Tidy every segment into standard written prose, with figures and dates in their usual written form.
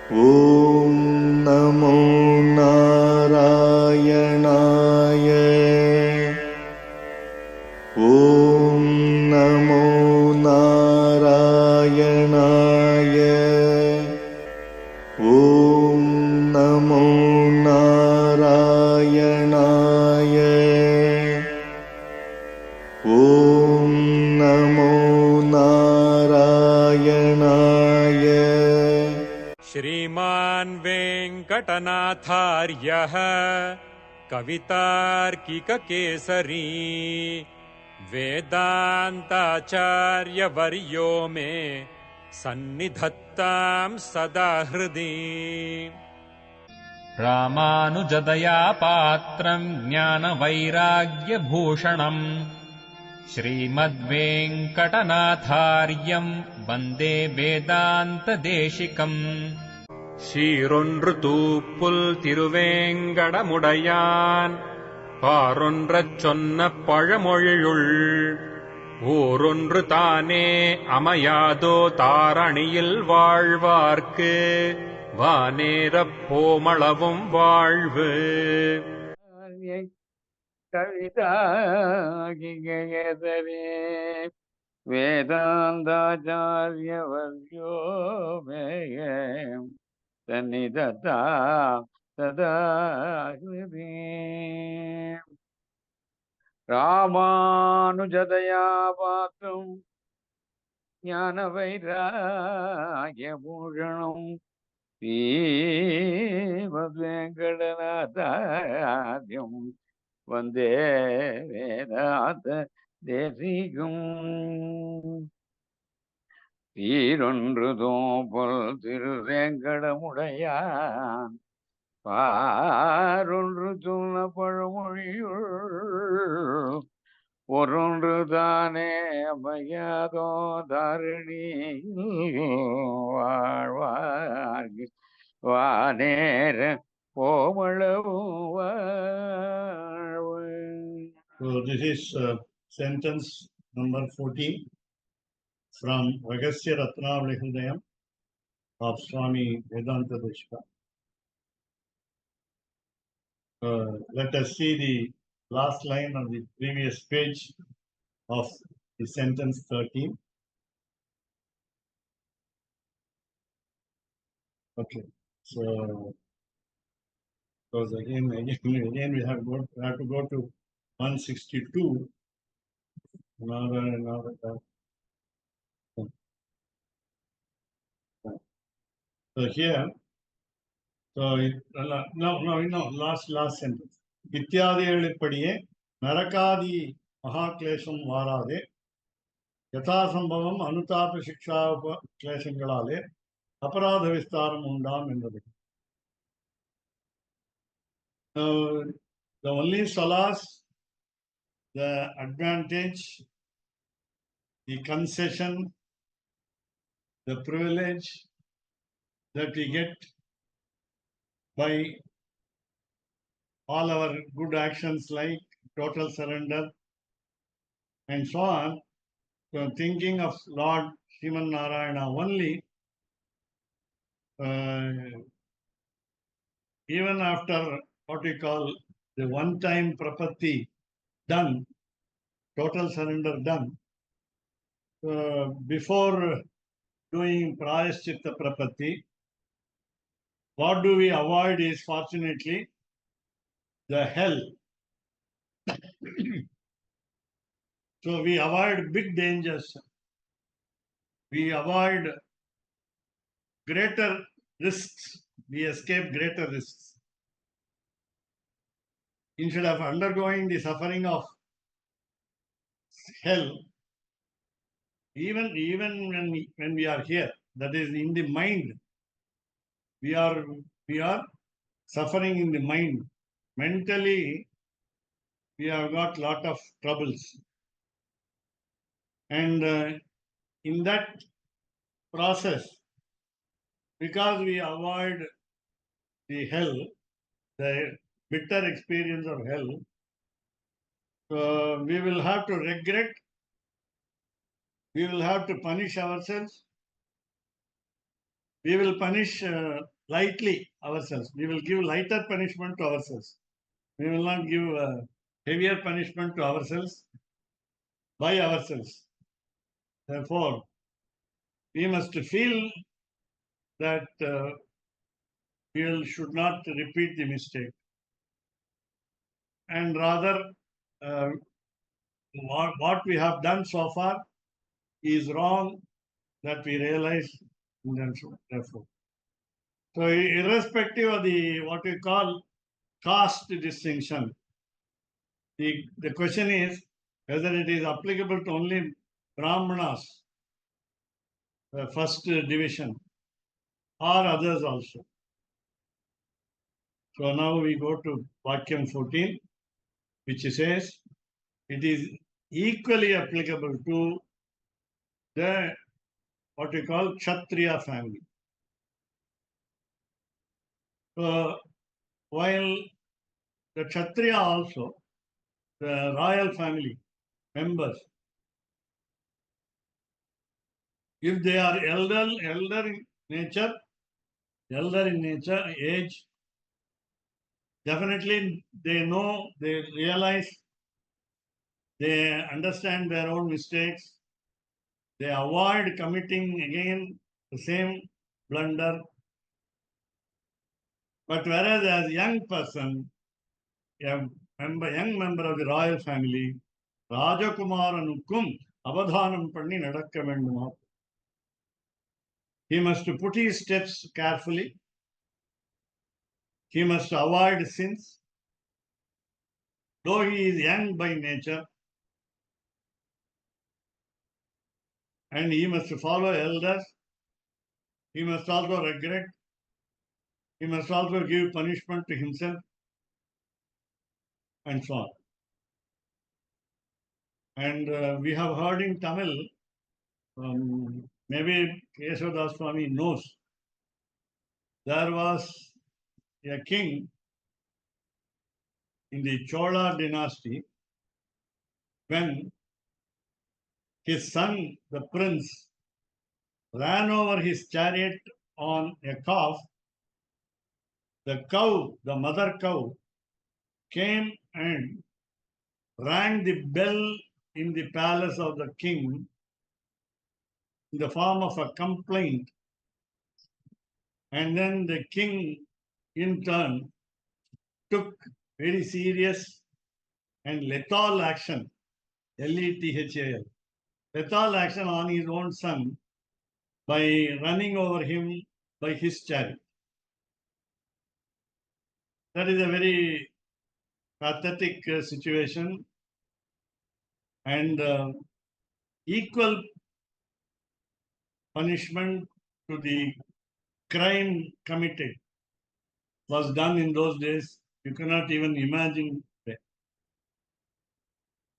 ॐ नमो नारायणाय। ॐ नमो नारायणाय। ॐ नमो नारायणाय। ॐ नमो नारायणाय। श्रीमान् वेङ्कटनाथार्यः कवितार्किककेसरी वेदान्ताचार्यवर्यो मे सन्निधत्तां सदा हृदि। रामानुजदया पात्रम् ज्ञानवैराग्यभूषणम् श्रीमद्वेङ्कटनाथार्यम् वन्दे वेदान्तदेशिकम्। சீரொன்று தூப்புல் திருவேங்கடமுடையான் பாரொன்றச் சொன்ன பழமொழியுள் ஊரொன்று தானே அமையாதோ தாரணியில் வாழ்வார்க்கு வானேரப் போமளவும் வாழ்வு. கவிதாகிகேதரே வேதாந்தாச்சார்யவர்யோ மே சந்நிதத்தா சதா ஹிருதி. ராமானுஜதயா பாத்ரம் ஞானவைராக்யபூஷணம் ஸ்ரீமத்வேங்கடநாதார்யம் வந்தே வேதாந்த தேசிகம். சீரொன்று தோப்பல் திருவேங்கடமுடையான் பாரொன்று சொன்ன பழமொழியுள் ஒரொன்று தானே அமையாதோ தாரிணி வாழ்வார்க்கு வானேர போமளவும் வாழ்வு. So this is sentence number 14 from Ragasya Ratnavali Hridayam of Swami Vedanta Deshika. Let us see the last line on the previous page of the sentence 13. Okay, so because again we have to go to 162. So here, so no, last sentence. இத்தியாதிகளின்படியே நரகாதி மகாக்லேசம் வாராதே யதாசம்பவம் அனுதாப சிக்ஷா கிளேசங்களாலே அபராத விஸ்தாரம் உண்டாம் என்பது. The only solace, the advantage, the concession, the privilege that we get by all our good actions like total surrender and so on. So thinking of Lord Sriman Narayana only, even after what we call the one-time prapatti done, total surrender done, before doing prayaschitta prapatti, what do we avoid is fortunately the hell. So we avoid big dangers. We avoid greater risks. We escape greater risks. Instead of undergoing the suffering of hell, even when we are here, that is in the mind, we are suffering in the mind. Mentally, we have got lot of troubles. And in that process, because we avoid the hell, the bitter experience of hell, we will have to regret, we will have to punish ourselves, we will punish lightly ourselves. We will give lighter punishment to ourselves. We will not give heavier punishment to ourselves by ourselves. Therefore, we must feel that we should not repeat the mistake, and rather what we have done so far is wrong, that we realize, and then therefore. So irrespective of the what we call caste distinction, the question is whether it is applicable to only Brahmanas, the first division, or others also. So now we go to Vakyam 14, which says it is equally applicable to the what we call Kshatriya family. So while the Kshatriya also, the royal family members, if they are elder in nature, age, definitely they know, they realize, they understand their own mistakes, they avoid committing again the same blunder. But whereas as young person, young member of the royal family, ராஜகுமாரனுக்கும் அவதானம் பண்ணி நடக்க வேண்டுமா. He must put his steps carefully. He must avoid sins. Though he is young by nature, and he must follow elders, he must also regret. He must also give punishment to himself, and so on. And we have heard in Tamil, maybe Kesavadas Swami knows, there was a king in the Chola dynasty when his son, the prince, ran over his chariot on a calf. The cow, the mother cow, came and rang the bell in the palace of the king in the form of a complaint. And then the king, in turn, took very serious and lethal action, L-E-T-H-A-L, lethal action on his own son by running over him by his chariot. That is a very pathetic situation, and equal punishment to the crime committed was done in those days. You cannot even imagine that.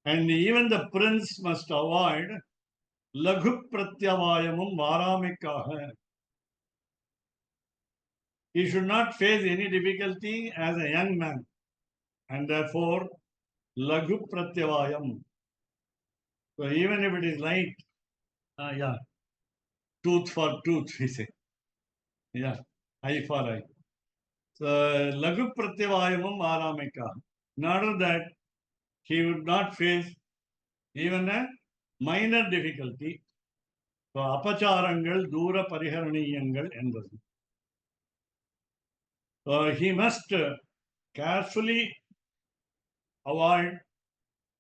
And even the prince must avoid Laghu Pratyavayamum Varamikaha. He should not face any difficulty as a young man, and therefore Laghu Pratyavayam. So even if it is light, tooth for tooth, we say. Eye for eye. So Laghu Pratyavayamam Varamika. In order that he would not face even a minor difficulty. So Apacharangal Dura Pariharaniyangal என்பது. So he must carefully avoid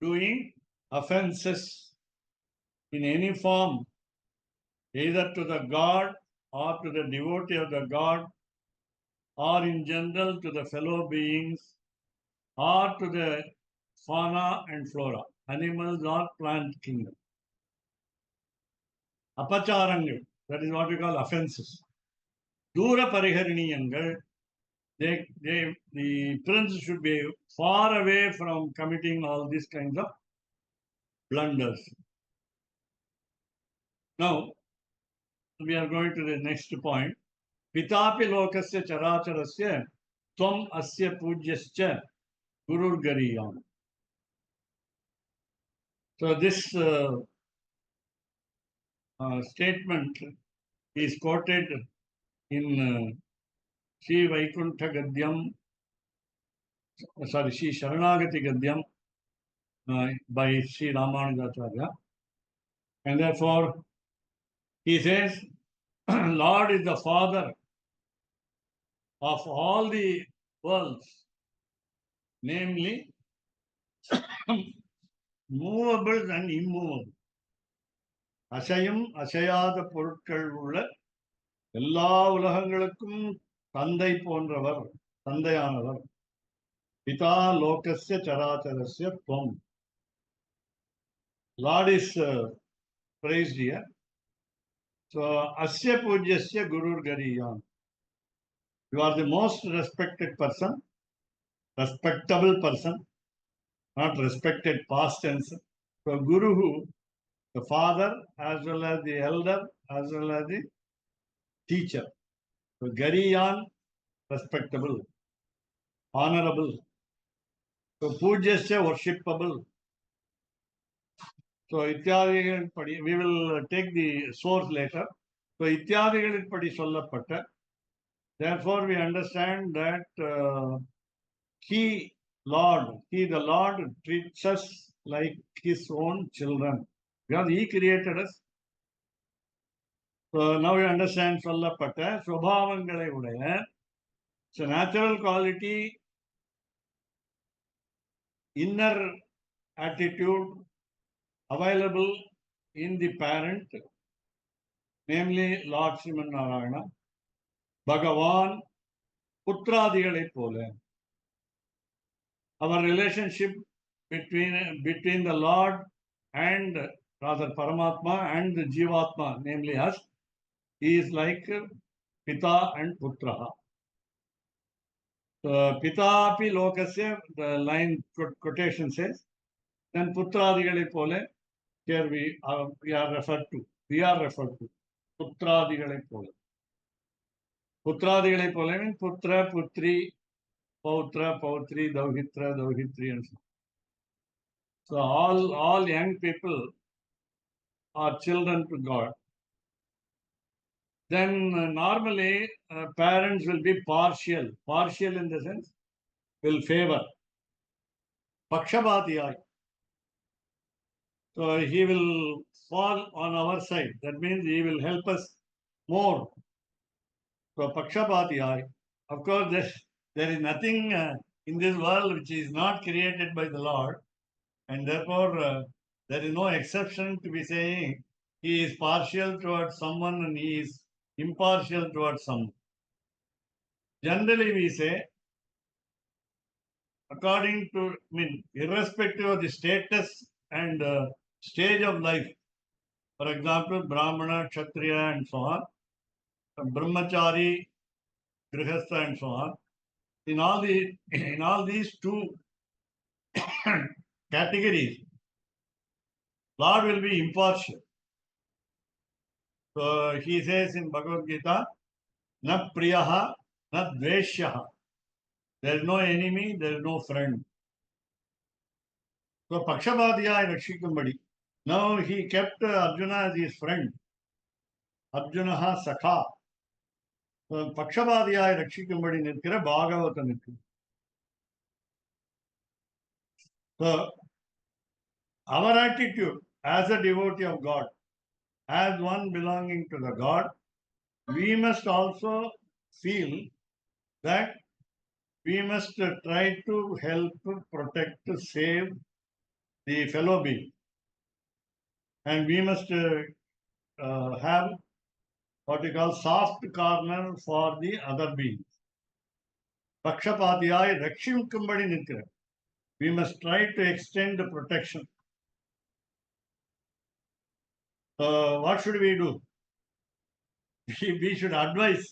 doing offenses in any form, either to the God or to the devotee of the God, or in general to the fellow beings, or to the fauna and flora, animals or plant kingdom. Apacharangal, that is what we call offenses. Dura Pariharaniyangal, the prince should be far away from committing all these kinds of blunders. Now, we are going to the next point. Pitapi lokasya characharasya tvam asya pujyascha gurur gariyam. So this statement is quoted in Sri Vaikuntha Gadyam, Sri Sharanagati Gadyam by Sri Ramanujacharya. And therefore, he says, Lord is the Father of all the worlds, namely movables and immovable. அசையும் அசையாத பொருட்கள் உள்ள எல்லா உலகங்களுக்கும் தந்தை போன்றவர், தந்தையானவர். பிதா லோகஸ்ய சராச்சரஸ்ய துவம். Lord is praised here. So, asya pujyasya gurur gariyan. You are the most respected person, respectable person, not respected past tense. So, Guru, the father, as well as the elder, as well as the teacher. So, Gariyan, respectable, honorable. So, Pujyasya, worshipable. So, Ityadigal Padi, we will take the source later. So, Ityadigal Padi Sollapatta. Therefore, we understand that He, the Lord, treats us like His own children. Because He created us. So now we understand Sollapatta, Swabhavangalai Udaya. It's a natural quality, inner attitude available in the parent, namely Lord Sriman Narayana, Bhagavan, Putradigalai Pole. Our relationship between the Lord and rather Paramatma and the Jivatma, namely us, is like Pita and Putra. Pita api lokasya, the line quotation says, then Putradigalai Pole, here we are referred to. We are referred to. Putradigalai Pole. Putradigalai Pole means Putra, Putri, Pautra, Pautri, Dauhitra, Dauhitri, and so on. So all young people are children to God. Then normally parents will be partial in the sense will favor. Pakshabhatiyai. So he will fall on our side. That means he will help us more. So Pakshabhatiyai. Of course, there is nothing in this world which is not created by the Lord. And therefore, there is no exception to be saying he is partial towards someone and he is impartial towards someone. Generally, we say, according to, irrespective of the status and stage of life, for example, Brahmana, Kshatriya, and so on, Brahmachari, Grihastha, and so on. In all these two categories, Lord will be impartial. So he says in Bhagavad Gita, Na priyaha, na dveshyaha. There is no enemy, there is no friend. So Pakshabhatiya Rakshikumbadi. Now he kept Arjuna as his friend. Arjunaha Sakha. So Pakshabhatiya Rakshikumbadi Nitkira Bhagavata Nitkira. So our attitude as a devotee of God, as one belonging to the God, we must also feel that we must try to help, protect, save the fellow being. And we must have what we call soft corner for the other beings. Pakshapatiyai Rakshim Kumbadi Nitra. We must try to extend the protection. What should we do? We should advise.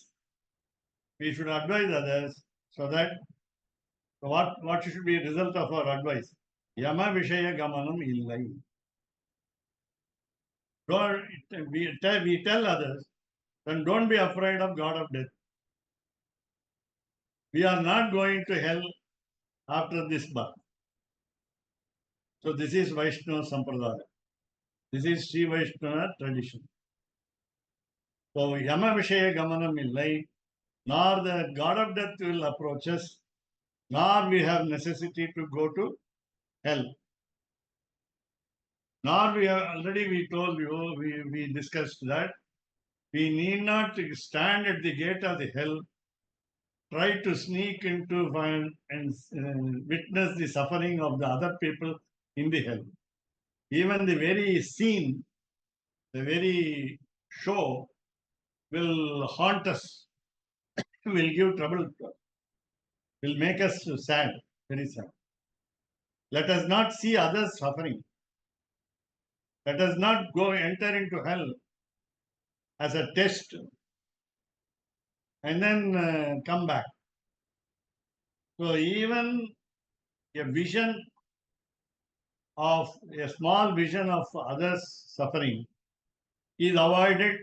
We should advise others so that what should be the result of our advice? Yama Vishaya Gamanam Illai. We tell others, then don't be afraid of God of death. We are not going to hell after this birth. So this is Vaishnava Sampradaya. This is Sri Vaishnava tradition. So Yama Vishaya Gamanam Illai. nor the god of death will approach us, nor we have necessity to go to hell. Nor we have already we told you, we discussed that we need not stand at the gate of the hell, try to sneak into and witness the suffering of the other people in the hell. Even the very scene, the very show will haunt us, will give trouble, will make us sad, very sad. Let us not see others suffering. Let us not go enter into hell as a test and then come back. So even a vision of a small vision of others suffering is avoided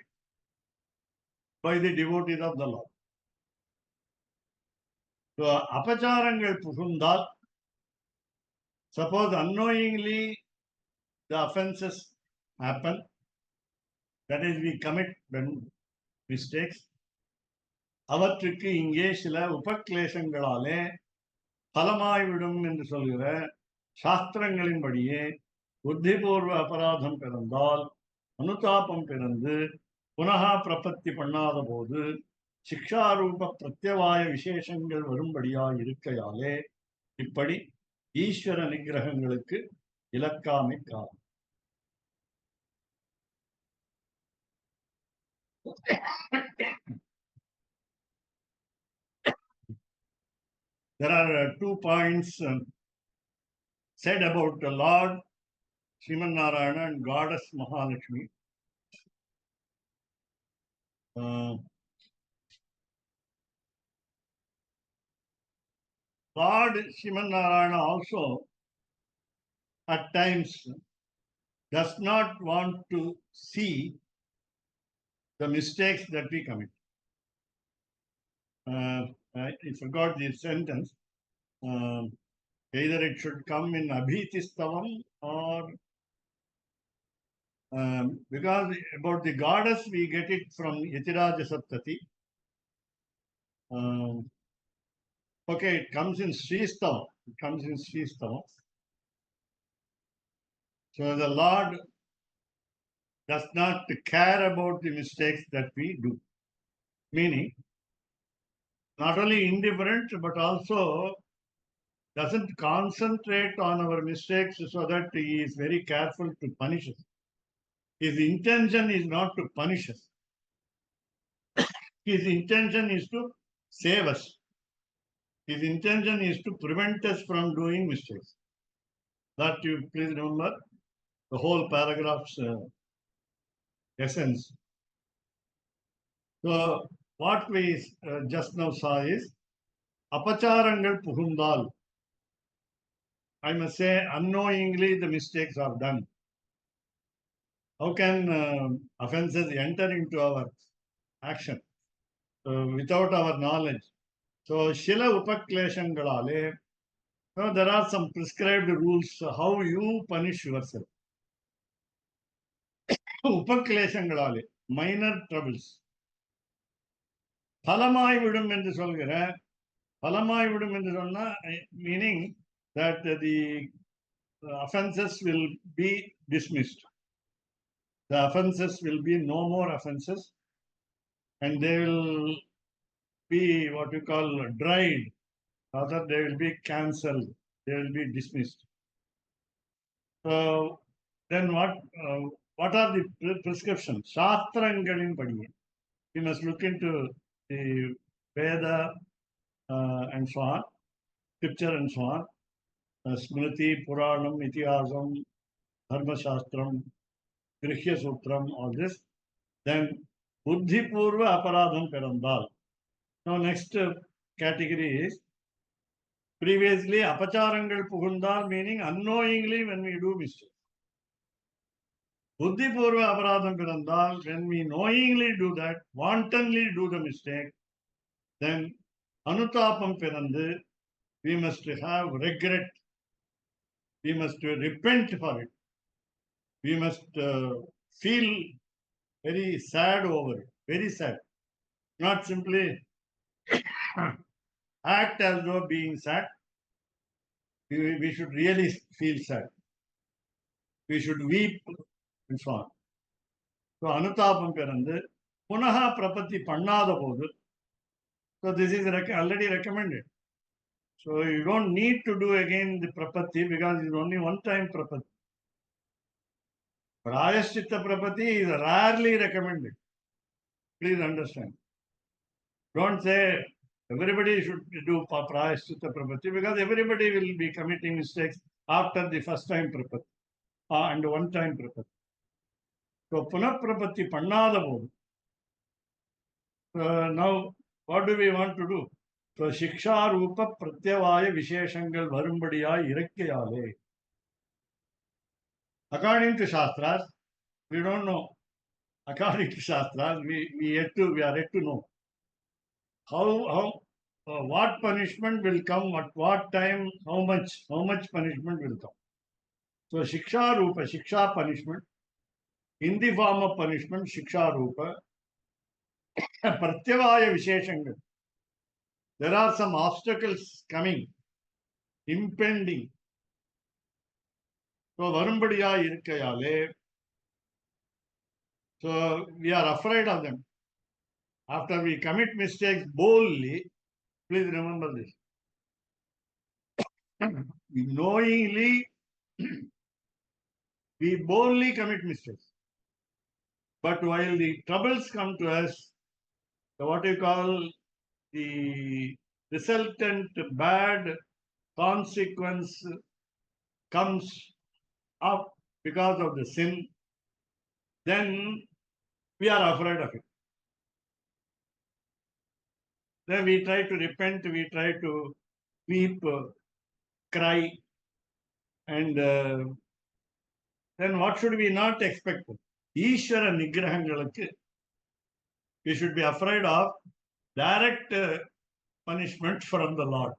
by the devotees of the Lord. So apacharangal puhundal, suppose unknowingly the offenses happen, that is we commit mistakes, அவற்றுக்கு இங்கே சில உபக்லேசங்களாலே பலமாய்விடும் என்று சொல்கிற சாஸ்திரங்களின்படியே புத்திபூர்வ அபராதம் பிறந்தால் அனுதாபம் பிறந்து புனகா பிரபத்தி பண்ணாத போது சிக்ஷாரூப பிரத்யவாய விசேஷங்கள் வரும்படியாய் இருக்கையாலே இப்படி ஈஸ்வர நிகிரகங்களுக்கு இலக்காமை காரணம். There are 2 points said about the Lord Sriman Narayana and Goddess Mahalakshmi. Lord Sriman Narayana also at times does not want to see the mistakes that we commit. I forgot the sentence. Either it should come in Abhitistavam or because about the goddess we get it from Yatiraja Saptati. Okay, it comes in Sristavam. It comes in Sristavam. So the Lord does not care about the mistakes that we do. Meaning, not only indifferent, but also doesn't concentrate on our mistakes so that he is very careful to punish us. His intention is not to punish us. His intention is to save us. His intention is to prevent us from doing mistakes. That you please remember the whole paragraph's essence. So what we just now saw is apacharangal puhundal. I must say unknowingly the mistakes are done. How can offenses enter into our action without our knowledge? So Shila Upakleshangalale, there are some prescribed rules how you punish yourself. Upakleshangalale, minor troubles. Phalamai vidum endu solgira, Phalamai vidum endu sonna, meaning that the offenses will be dismissed. The offenses will be no more offenses and they will be what you call dried, rather they will be cancelled, they will be dismissed. So then what are the prescriptions? Shastrangalin padiye. We must look into the Veda and so on, scripture and so on, Smriti, Puranam, Itihasam, Dharma Shastram, Grihya Sutram, all this. Then Buddhi Purva Aparadham Perandal. Now next category is previously Apacharangal Puhundal, meaning unknowingly when we do mistakes. Buddhi Purva Aparadham Perandal, when we knowingly do that, wantonly do the mistake, then Anutapam Perandu, we must have regret. We must repent for it. We must feel very sad over it, very sad. Not simply act as though being sad. We should really feel sad. We should weep and so on. So Anutapam Pirandu, Punaha Prapatti Pannada Podu. So this is already recommended. So you don't need to do again the Prapatti because it's only one time Prapatti. Prayaschitta Prapatti is rarely recommended. Please understand. Don't say everybody should do Prayaschitta Prapatti because everybody will be committing mistakes after the first time Prapatti and one time Prapatti. So Punah Prapatti Pannada Podu. Now, what do we want to do? So Shiksha Rupa Pratyavaya Visheshangal Varumbadiya Irakkayale. According to Shastras, we don't know. According to Shastras, we are yet to know what punishment will come at what time, how much punishment will come. So Shiksha Rupa, Shiksha punishment, in the form of punishment, Shiksha Rupa, Pratyavaya Visheshangal. There are some obstacles coming, impending. So Varumbadiya Irkkayale. So we are afraid of them. After we commit mistakes boldly, please remember this. Knowingly, we boldly commit mistakes. But while the troubles come to us, what you call the resultant bad consequence comes up because of the sin, then we are afraid of it. Then we try to repent, we try to weep, cry, and then what should we not expect? Ishvara Nigrahangalakku, we should be afraid of direct punishment from the Lord.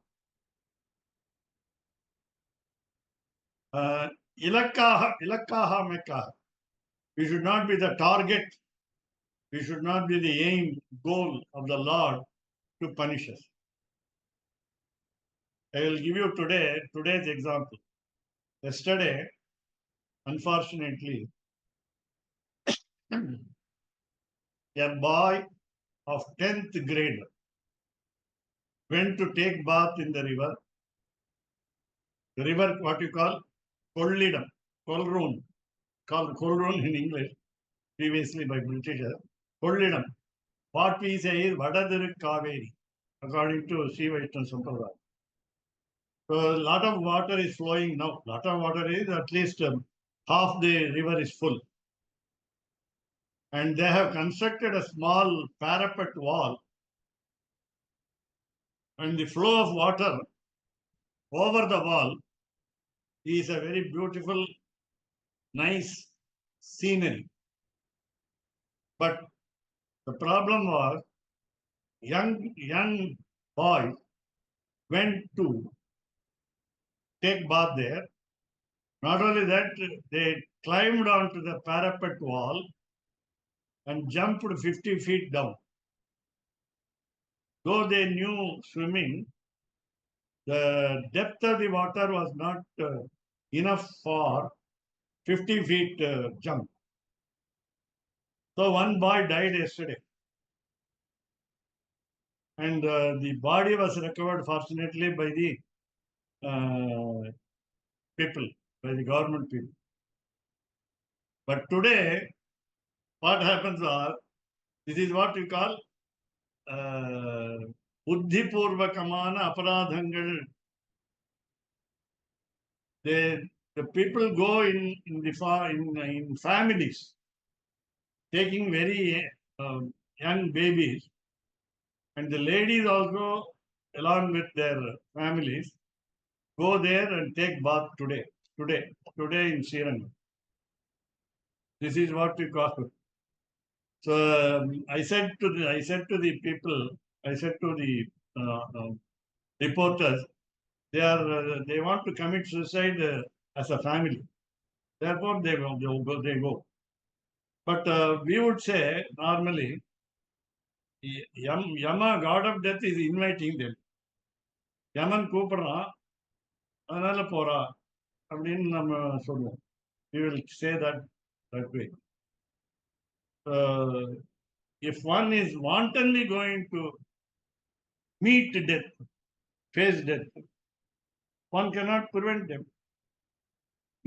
Ilakkaha mekkaha. We should not be the target. We should not be the aim, goal of the Lord to punish us. I will give you today's example. Yesterday, unfortunately, a boy of 10th grade went to take bath in the river. The river, what you call Kollidam, Kolrun, called Kolrun in English, previously by Britishers. Kollidam. What we say is Vadadiru Kaveri, according to Sri Vaishnava Sampradaya. So a lot of water is flowing now. Lot of water is at least half the river is full. And they have constructed a small parapet wall. And the flow of water over the wall is a very beautiful, nice scenery. But the problem was young boys went to take bath there. Not only that, they climbed onto the parapet wall and jumped 50 feet down. Though they knew swimming, the depth of the water was not enough for 50 feet jump. So one boy died yesterday. And the body was recovered fortunately by the people, by the government people. But today, what happens are, this is what we call Buddhipurvakamana Aparadhangal. The people go in families, taking very young babies, and the ladies also, along with their families, go there and take bath today in Srirangam. This is what we call it. So I said to the people, I said to the reporters, they want to commit suicide as a family. Therefore, they go. But we would say normally, Yama, god of death, is inviting them. Yaman கூப்பிடுறான், அதனால போறா அப்படின்னு நம்ம சொல்லுவோம். We will say that way. If one is wantonly going to meet death, face death, one cannot prevent them.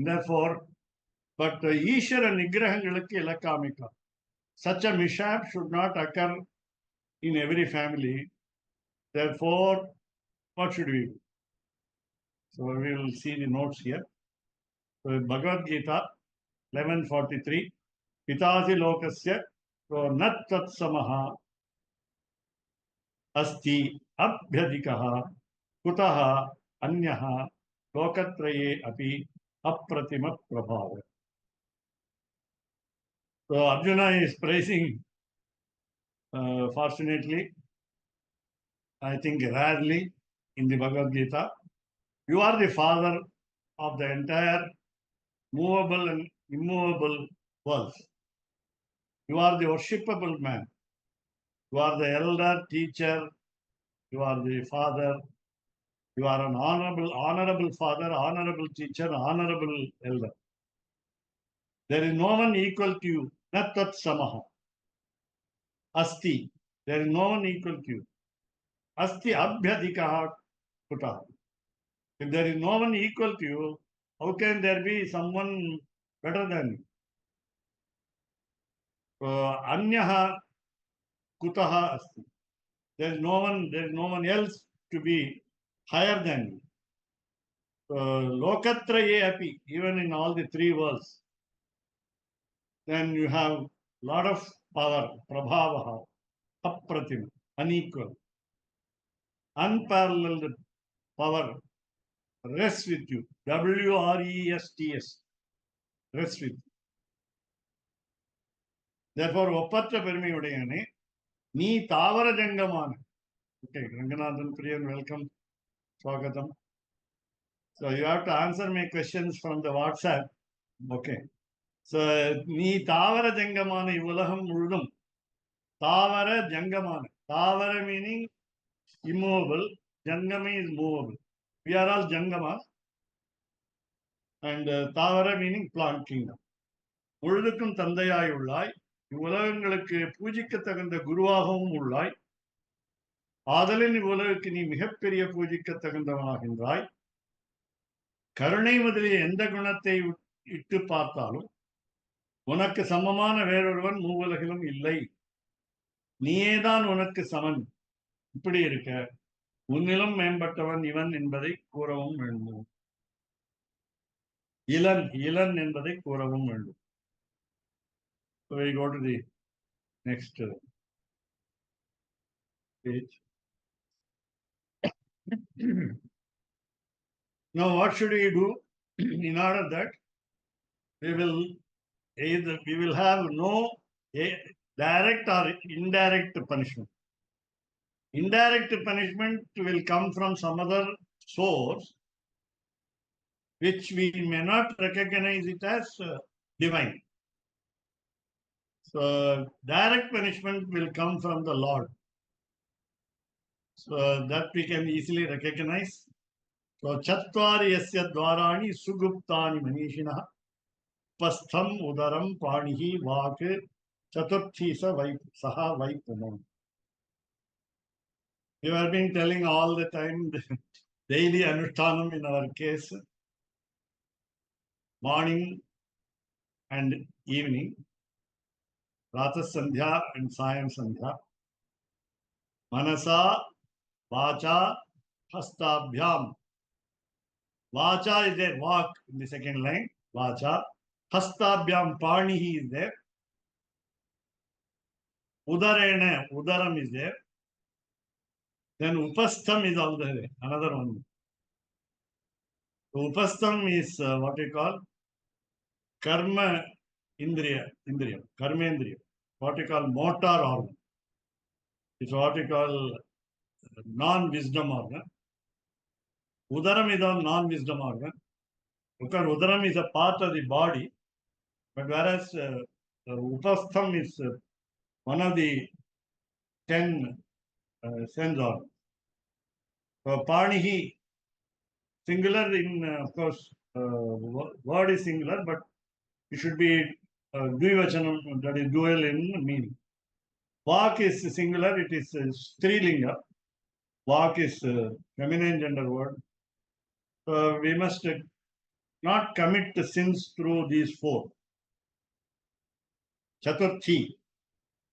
Therefore, but Ishara Nigrahangalaki Ilakamika, such a mishap should not occur in every family. Therefore, what should we do? So we will see the notes here. So Bhagavad Gita 11:43, Pitasi Lokasya Nat Tat Samaha Asti Abhyadikaha Kutaha Anyaha Lokatraye Api Apratima Prabhava. So Arjuna is praising, fortunately, I think rarely in the Bhagavad Gita, you are the father of the entire movable and immovable worlds. You are the worshipable man. You are the elder teacher. You are the father. You are an honorable father, honorable teacher, honorable elder. There is no one equal to you. Nat tat samaha. Asti. There is no one equal to you. Asti abhyadikaha kutaha. If there is no one equal to you, how can there be someone better than you? Anyaha kutaha asti. There is no one else to be higher than you. Lokatraye api, even in all the three worlds. Then you have lot of power, prabhavaha, apratim, unequal, unparalleled power rests with you. WRESTS, rests with you. Therefore, ஒப்பற்ற பெருமையுடையனே, நீ தாவர ஜங்கமான. Okay, Ranganathan Priyan, welcome. Swagatam. So you have to answer my questions from the WhatsApp. Okay. So நீ தாவர ஜங்கமான இவ்வுலகம் முழுதும். தாவர ஜங்கமான. தாவர meaning immovable. Jangama is movable. We are all jangamas. And தாவர meaning plant kingdom. முழுதுக்கும் தந்தையாய் உள்ளாய். இவ்வுலகங்களுக்கு பூஜிக்க தகுந்த குருவாகவும் உள்ளாய். ஆதலின் இவ்வுலகுக்கு நீ மிகப்பெரிய பூஜிக்க தகுந்தவனாகின்றாய். கருணை முதலிய எந்த குணத்தை இட்டு பார்த்தாலும் உனக்கு சமமான வேறொருவன் மூவுலகிலும் இல்லை. நீயேதான் உனக்கு சமன். இப்படி இருக்க உன்னிலும் மேம்பட்டவன் இவன் என்பதை கூறவும் வேண்டும். இளன் என்பதை கூறவும் வேண்டும். So we go to the next page. Now what should we do in order that we will have no direct or indirect punishment. Indirect punishment will come from some other source which we may not recognize it as divine. So direct punishment will come from the Lord. So that we can easily recognize. So Chatvari yasya dvarani suguptani manishina pastham udaram panihi vak chaturthi saha vaipumam. We have been telling all the time, daily anushtanam in our case, morning and evening, Rata Sandhya and Sayam Sandhya, Manasa, Vacha, Hastabhyam. Vacha is there, walk in the second line, Vacha. Hastabhyam, Panihi is there. Udarena, Udaram is there. Then Upastham is also there, another one. So Upastham is what we call Karma Indriya, Karmendriya, what we call motor organ. It's what we call non-wisdom organ. Udaram is a non-wisdom organ. Because Udaram is a part of the body, but whereas Upastham is one of the 10 sense organs. So Panihi, singular in, of course, word is singular, but it should be Dvivachanam, that is dual in meaning. Vak is singular, it is Strilinga. Vak is feminine gender word. We must not commit the sins through these four. Chaturthi.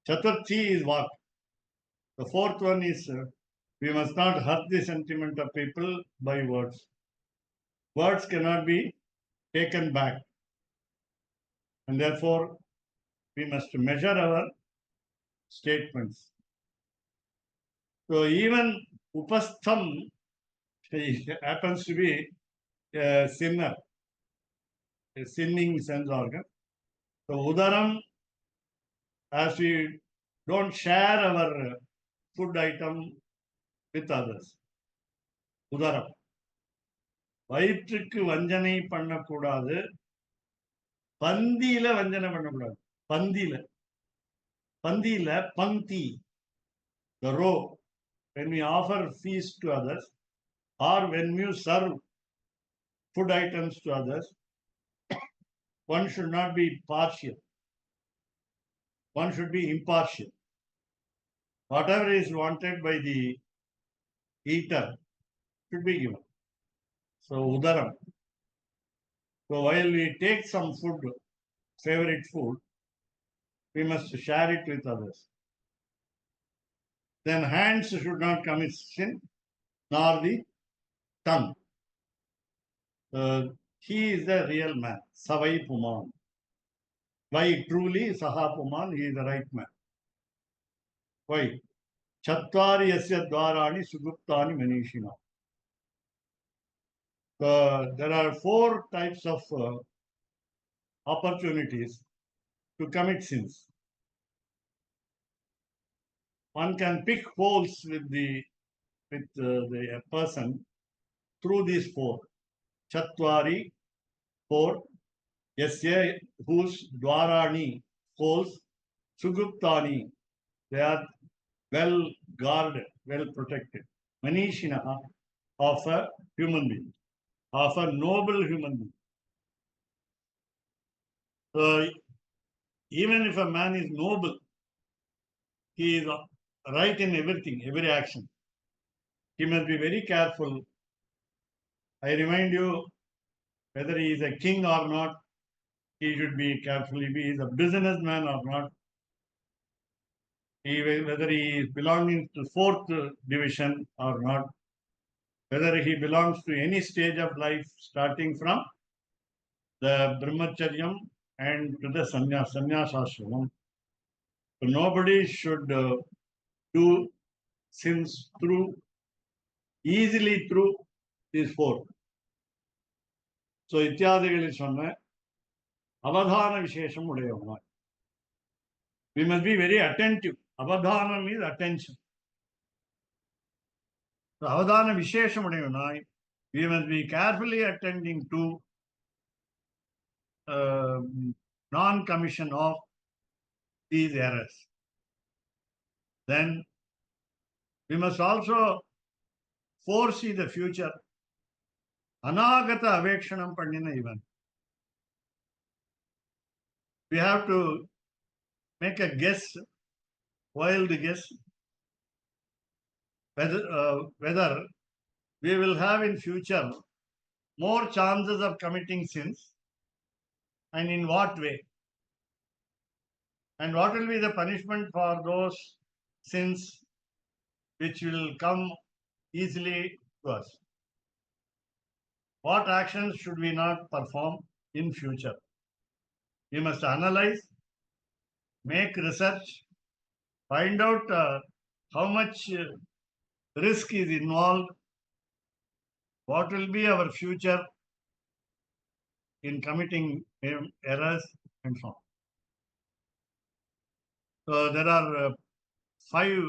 Chaturthi is Vak. The fourth one is we must not hurt the sentiment of people by words. Words cannot be taken back. And therefore, we must measure our statements. So even Upastham happens to be a sinner, a sinning sense organ. So Udaram, as we don't share our food item with others. Udaram. வயிற்றுக்கு வஞ்சனை பண்ணக்கூடாது, பந்தியில வஞ்சனை பண்ணக்கூடாது. பந்தியில பந்தி, the row, when we offer feast to others or when you serve food items to others, one should not be partial. One should be impartial. Whatever is wanted by the eater should be given. So udaram. So while we take some food, favorite food, we must share it with others. Then hands should not commit sin, nor the tongue. He is the real man, Savai Puman. Why truly Saha Puman, he is the right man. Why? Chatvari yasya dwarani suguptani manishina. There are four types of opportunities to commit sins. One can pick holes with the person through these four. Chatvari, four. Yasya, whose dwarani, holes. Suguptani, they are well guarded, well protected. Manishinaha, of a human being, of a noble human being. So, even if a man is noble, he is right in everything, every action. He must be very careful. I remind you, whether he is a king or not, he should be careful. If he is a businessman or not, whether he is belonging to fourth division or not, whether he belongs to any stage of life, starting from the brahmacharyam and to the sannyasashramam. So nobody should do sins easily through these four. So ityadigali சொன்ன அவதான விசேஷம் உடையவனாய். We must be very attentive. Avadhanam is attention. So avadhana vishesham udayavanai, we must be carefully attending to non-commission of these errors. Then we must also foresee the future. Anagata avekshanam pannina even. We have to make a guess, wild guess, whether we will have in future more chances of committing sins, and in what way, and what will be the punishment for those sins which will come easily to us. What actions should we not perform in future? We must analyze, make research, find out how much risk is involved, what will be our future in committing errors, and so on. So there are 5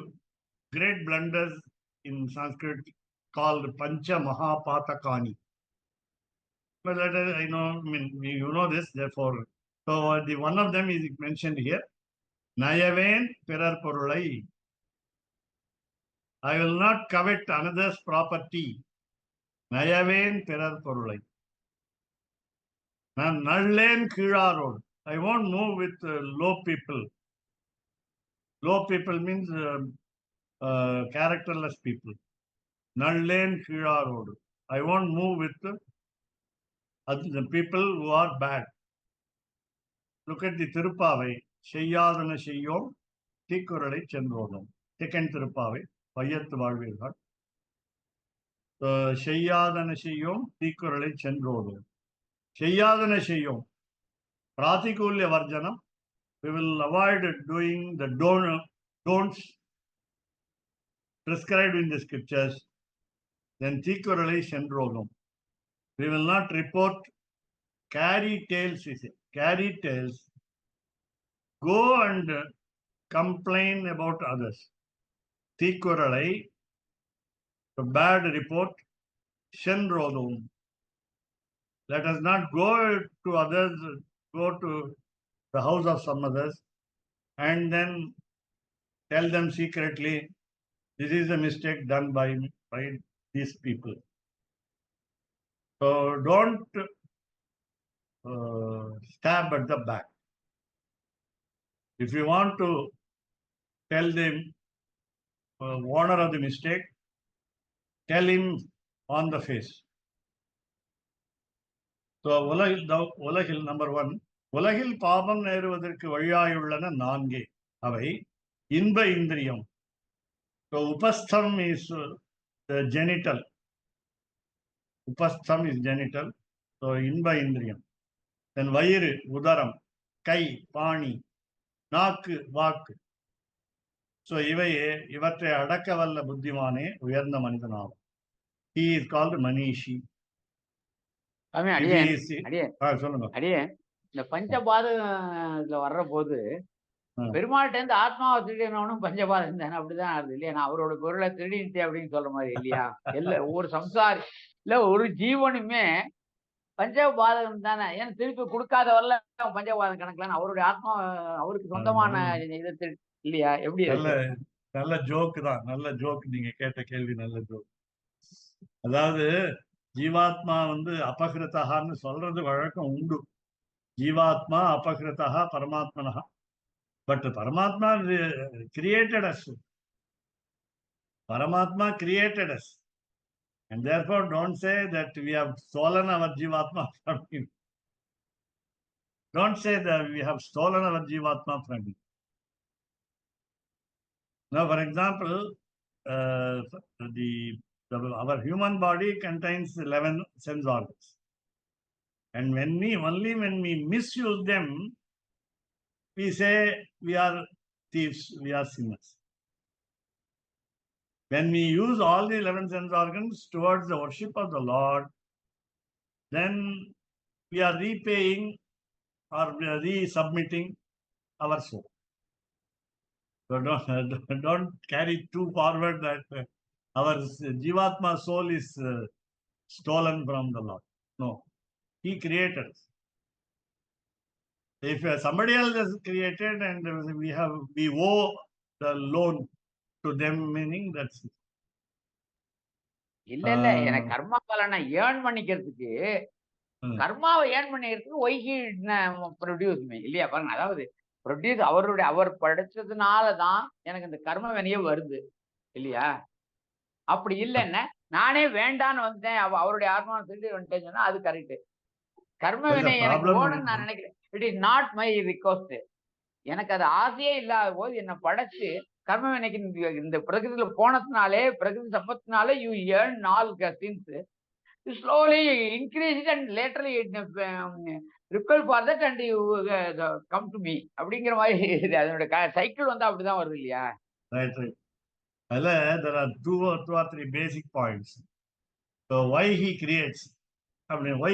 great blunders in Sanskrit called Pancha Mahapatakani. But I know, you know this, therefore. So the one of them is mentioned here. Nayaven Perar Porulai. I will not covet another's property. நயவேன் பிறர் பொருளை. நான் நள்ளேன் கீழாரோடு. I won't move with low people. Low people means characterless people. நள்ளேன் கீழாரோடு. I won't move with the people who are bad. Look at the Tirupavai. செய்யாதன செய்யோம் தீக்குறளை சென்றோதும். Second Tirupavai. பையத்து வாழ்வீர்கள். செய்யாதன செய்யோம் தீக்குறளை சென்றோதும். செய்யாதன செய்யோம். பிராதிகூல்ய வர்ஜனம். We will avoid doing the don'ts prescribed in the scriptures. Then தீக்குறளை சென்றோதும். We will not report carry tales. Carry tales. Go and complain about others. தீக்குறளை, a bad report, சென்றோதும். Let us not go to others, go to the house of some others and then tell them secretly, this is a mistake done by these people. So don't stab at the back. If you want to tell them owner of the mistake, tell him on the face. So உலகில் number 1, உலகில் பாபம் நேருவதற்கு வழியாயுள்ளன 4. அவை இன்ப இந்திரியம். So upastham is the genital. Upastham is genital. So இன்ப இந்திரியம். Then வயிறு, உதரம், கை, பாணி, நாக்கு, வாக்கு. So இவற்றை அடக்க வல்ல புத்திமானே உயர்ந்த மனிதனாகும். He is called Manishi. சொல்லுங்க. அடியே இந்த பஞ்சபாதத்துல வர்ற போது பெருமாள்கிட்ட இருந்து ஆத்மாவை திருடினவனும் பஞ்சபாதம் தானே, அப்படிதான் ஆகுது இல்லையா? நான் அவரோட பொருளை திருடிட்டேன் அப்படின்னு சொல்ற மாதிரி இல்லையா? ஒவ்வொரு சம்சாரி இல்ல ஒரு ஜீவனுமே பஞ்சபாதகம் தானே. ஏன்னா திருப்பி கொடுக்காத வரல பஞ்சபாதம் கணக்குல அவருடைய ஆத்மா அவருக்கு சொந்தமான இதை இல்லையா? எப்படி? நல்ல ஜோக்கு தான். நல்ல ஜோக். நீங்க கேட்ட கேள்வி நல்ல ஜோக். அதாவது ஜீவாத்மா அபகிருத்தகான்னு சொல்றது வழக்கம் உண்டு. ஜீவாத்மா அபகிருத்தகா பரமாத்மனஹா. But Paramatma created us. Paramatma created us. And therefore don't say that we have stolen our Jivatma from him. Don't say that we have stolen our Jivatma from him. Now, for example, our human body contains 11 sense organs. And only when we misuse them, we say we are thieves, we are sinners. When we use all the 11 sense organs towards the worship of the Lord, then we are repaying or resubmitting our soul. So don't carry too forward that our Jivatma soul is stolen from the Lord. No, He created us. If somebody else has created and we owe the loan to them, meaning that's it. இல்ல எனக்கு கர்மா பலனை earn பண்ணிக்கிறதுக்கு, கர்மாவை earn பண்ணிக்கிறதுக்கு ஒய்கி produce இல்லையா? பாருங்க, அதாவது produce அவர் படைச்சதுனாலதான் எனக்கு இந்த கர்ம வினையே வருது இல்லையா? அப்படி இல்லைன்னா நானே வேண்டான்னு வந்தேன், அவருடைய ஆத்மா சொல்லி வந்துட்டேன்னு சொன்னா அது கரெக்ட். கர்ம வினை எனக்கு போகணும்னு நான் நினைக்கிறேன். It is not my request. எனக்கு அது ஆசையே இல்லாத போது என்னை படைச்சு கர்ம வினைக்கு இந்த பிரகிருதியில போனதுனாலே, பிரகிருதி சம்பத்தினாலே you earn all sins. Slowly increase and latterly repair for that and you come to me அப்படிங்கிற மாதிரி அதனுடைய சைக்கிள் அப்படிதான் வருது இல்லையா? There are two or three basic points. So why he creates? Why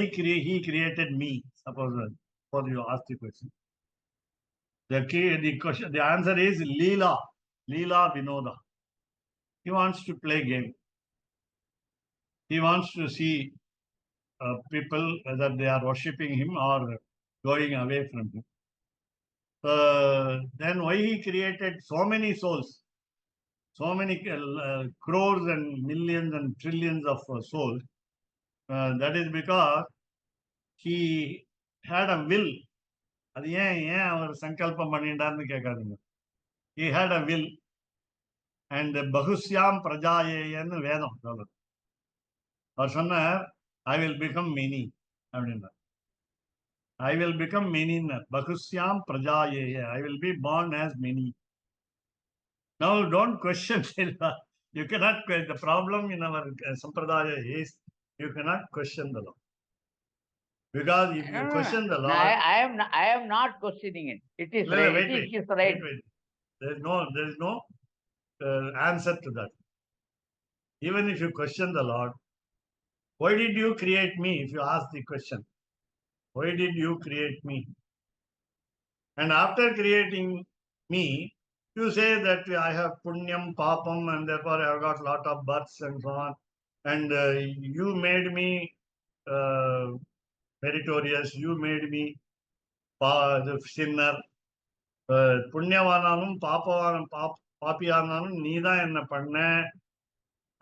he created me? Suppose you ask the question. The answer is Leela Vinoda. He wants to play game. He wants to see people whether they are worshipping him or going away from him. Then why he created so many souls? so many crores and millions and trillions of souls. That is because he had a will. அது ஏன் அவர் சங்கல்பம் பண்ணிட்டார்னு கேட்காதீங்க. He had a will. And பகுஸ்யாம் பிரஜாயேன்னு வேதம் சொல்றது. அவர் சொன்னார், I will become many அப்படின்றார். I will become many. Bhagusyam prajayeye. I will be born as many. Now don't question. You cannot question. The problem in our sampradaya is you cannot question the Lord. Because if you question the No, Lord, I am not questioning it. It is No, right. wait, It wait, is right. wait. There is no answer to that. Even if you question the Lord, why did you create me? If you ask the question, why did you create me? And after creating me, you say that I have punyam, papam, and therefore I have got lot of births and so on. And you made me meritorious. You made me the sinner. புண்ணியவானாலும் பாப்பியானாலும் நீ தான் என்ன பண்ண.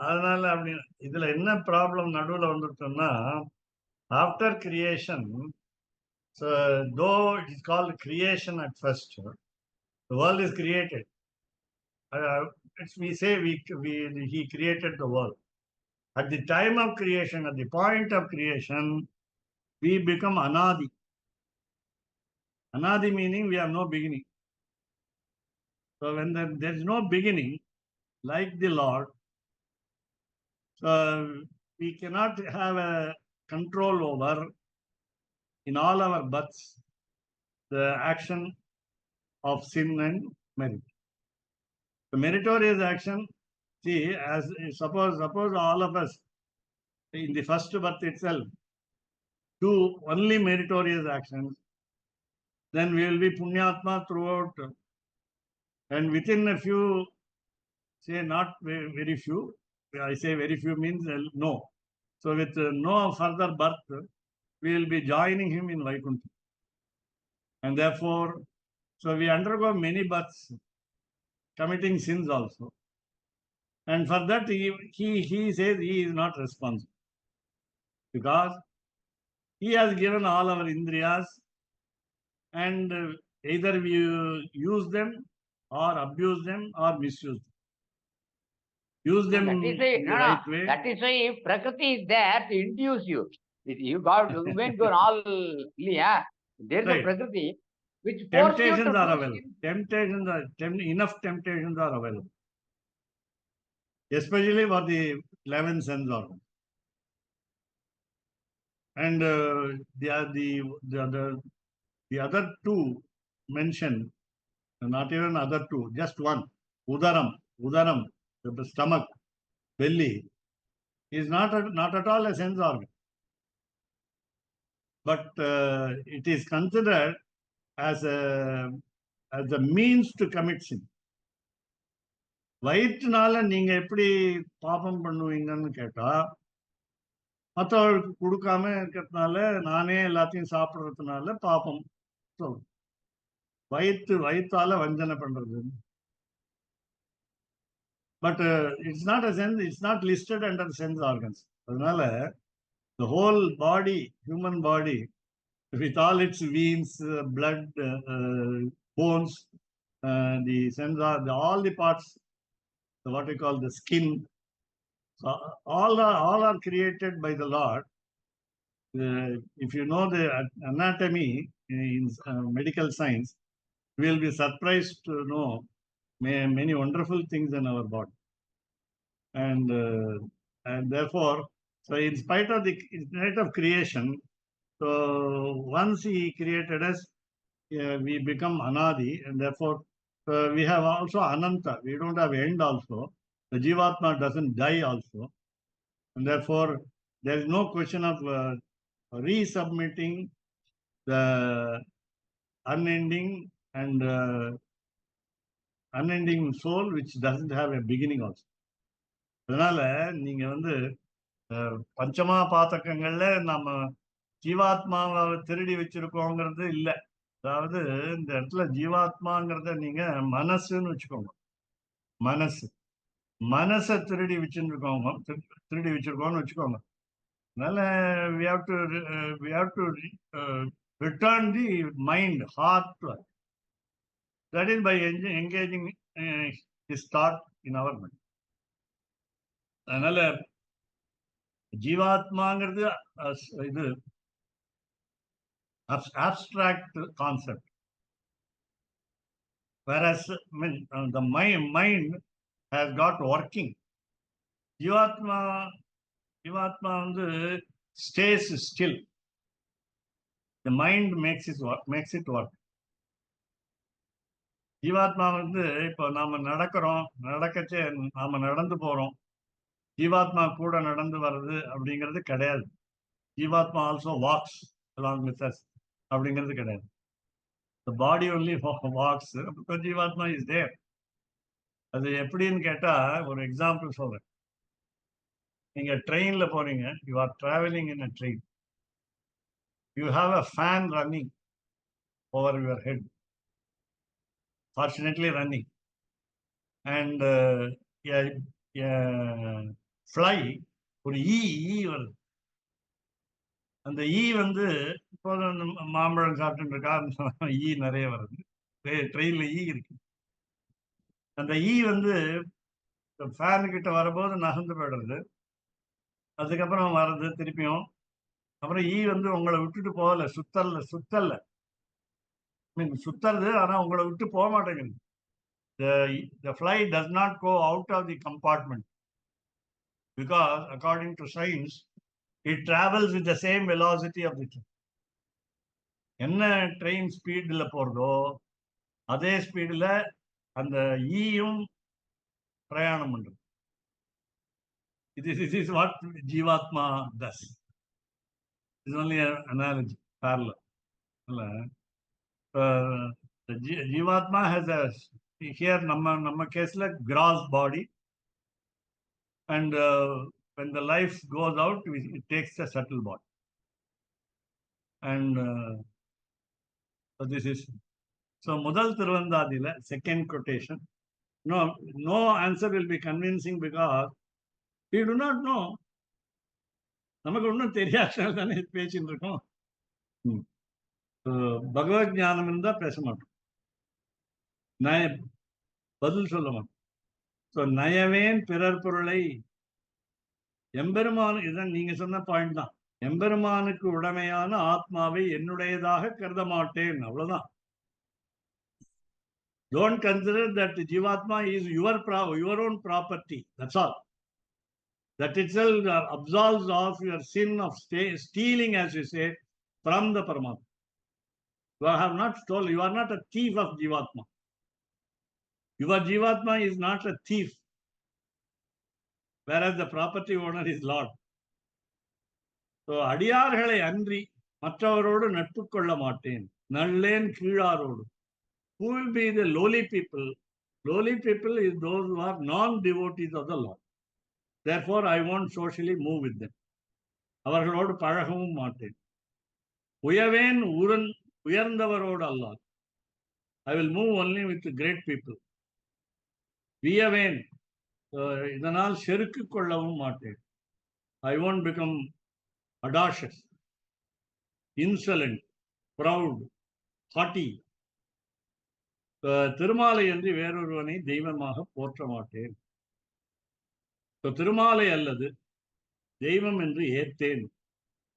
அதனால அப்படி இதுல என்ன problem நடுவில் வந்துருக்குன்னா, after creation, though it is called creation at first, the world is created. We say he created the world. At the time of creation, at the point of creation, we become anadi. Anadi meaning we have no beginning. So when there is no beginning, like the Lord, we cannot have a control over, in all our births, the action of sin and merit. The meritorious action, see, as suppose all of us in the first birth itself do only meritorious actions, then we will be punyatma throughout. And within a few, say not very few, I say very few means no. So with no further birth, we will be joining him in Vaikuntha. And therefore, so we undergo many births, committing sins also. And for that, he says he is not responsible. Because he has given all our indriyas, and either we use them or abuse them or misuse them. Use them That is why, in the right way. That is why Prakriti is there to induce you. You went to an all, there's a Right. Prakriti which forces you to Temptations are do available. sin. Temptations are enough temptations are available, especially for the 11 sense organs. And the other two mentioned, not even other two, just one, udaram, the stomach, belly, is not at all a sense organ. But it is considered as a means to commit sin. வயிற்றுனால நீங்க எப்படி பாபம் பண்ணுவீங்கன்னு கேட்டா, மற்றவர்களுக்கு கொடுக்காம இருக்கிறதுனால, நானே எல்லாத்தையும் சாப்பிடுறதுனால பாபம் சொல்லும். வயிற்றால வஞ்சனை பண்றது. But it's not a sense, it's not listed under sense organs. அதனால the whole body, human body, with all its veins, blood, bones, the sense, all the parts, what we call the skin, so all are created by the Lord. If you know the anatomy in medical science, we will be surprised to know many wonderful things in our body. And therefore, so in spite of creation, so once he created us, we become anadi, and therefore we have also ananta. We don't have end also. The jivatma doesn't die also, and therefore there is no question of resubmitting the unending soul which doesn't have a beginning also. அதனால நீங்க பஞ்சமா பாத்தகங்கள்ல நம்ம ஜீவாத்மாவை திருடி வச்சிருக்கோங்கிறது இல்லை. அதாவது இந்த இடத்துல ஜீவாத்மாங்கிறத நீங்க மனசுன்னு வச்சுக்கோங்க. மனசு மனசை திருடி வச்சுருக்கோங்க, திருடி வச்சிருக்கோம்னு வச்சுக்கோங்க. அதனால we have to return the mind, heart to us. That is by engaging his thought in our mind. அதனால ஜீவாத்மாங்கிறது இது abstract concept, whereas the mind has got working. ஜீவாத்மா வந்து stays still. The mind makes it work. ஜீவாத்மா வந்து இப்போ நாம நடக்கச்சே நாம நடந்து போறோம், ஜீவாத்மா கூட நடந்து வர்றது அப்படிங்கிறது கிடையாது. ஜீவாத்மா also walks along with us அப்படிங்கிறது கிடையாது. The body only walks, because ஜீவாத்மா இஸ் தேர். அது எப்படின்னு கேட்டா ஒரு எக்ஸாம்பிள் சொல்றேன். நீங்க ட்ரெயின்ல போறீங்க, you are travelling in a train, you have a fan running over your head, fortunately running, and fly ஒரு ஈ வருது. அந்த ஈ வந்து இப்போ மாம்பழம் சாப்பிட்டு இருக்கா, ஈ நிறைய வருது, ட்ரெயின்ல ஈ இருக்கு. அந்த ஈ வந்து ஃபேனு கிட்ட வரும்போது நகர்ந்து போயிடுறது, அதுக்கப்புறம் வர்றது திருப்பியும். அப்புறம் ஈ வந்து உங்களை விட்டுட்டு போகல, சுத்தல்ல சுத்துறது, ஆனா உங்களை விட்டு போக மாட்டேங்குது. The fly does not go out of the compartment, because according to science it travels with the same velocity of the train. என்ன ட்ரெயின் ஸ்பீட்ல போறதோ அதே ஸ்பீட்ல அந்த ஈயும் பிரயாணம் பண்றது. This is what Jivatma does. It's only an analogy, parallel. The Jivatma has a, here நம்ம கேஸ்ல gross body, and when the life goes out, it takes a subtle body. And so this is, so முதல் திருவந்தாதியில second quotation, no answer will be convincing because we do not know. நமக்கு ஒன்றும் தெரியாதனால தானே பேசிட்டு இருக்கோம். பகவத் ஞானம் இருந்தா பேச மாட்டோம், பதில் சொல்ல மாட்டோம். ஸோ நயவேன் பிறர் பொருளை, எம்பெருமான், இதுதான் நீங்க சொன்ன பாயிண்ட் தான், எம்பெருமானுக்கு உடமையான ஆத்மாவை என்னுடையதாக கருத மாட்டேன், அவ்வளவுதான். Don't consider that Jivatma is your own property. That's all. That itself absolves of your sin of stealing, as you say, from the Paramatma. You have not stolen. You are not a thief of Jivatma. Your Jivatma is not a thief, whereas the property owner is Lord. So அடியார்களை அன்றி மற்றவரோடு நட்பு கொள்ள மாட்டேன், நல்லேன் கீழாரோடு. Who will be the lowly people? Lowly people is those who are non-devotees of the Lord. Therefore, I won't socially move with them. அவர்களோடு பழகவும் மாட்டேன். உயவேன் உயர்ந்தவரோடு அல்லால். I will move only with the great people. வியவேன், இதனால் செருக்கு கொள்ளவும் மாட்டேன். I won't become audacious, insolent, proud, haughty. திருமாலை என்று வேறொருவனை தெய்வமாக போற்ற மாட்டேன். திருமாலை அல்லது தெய்வம் என்று ஏத்தேன்.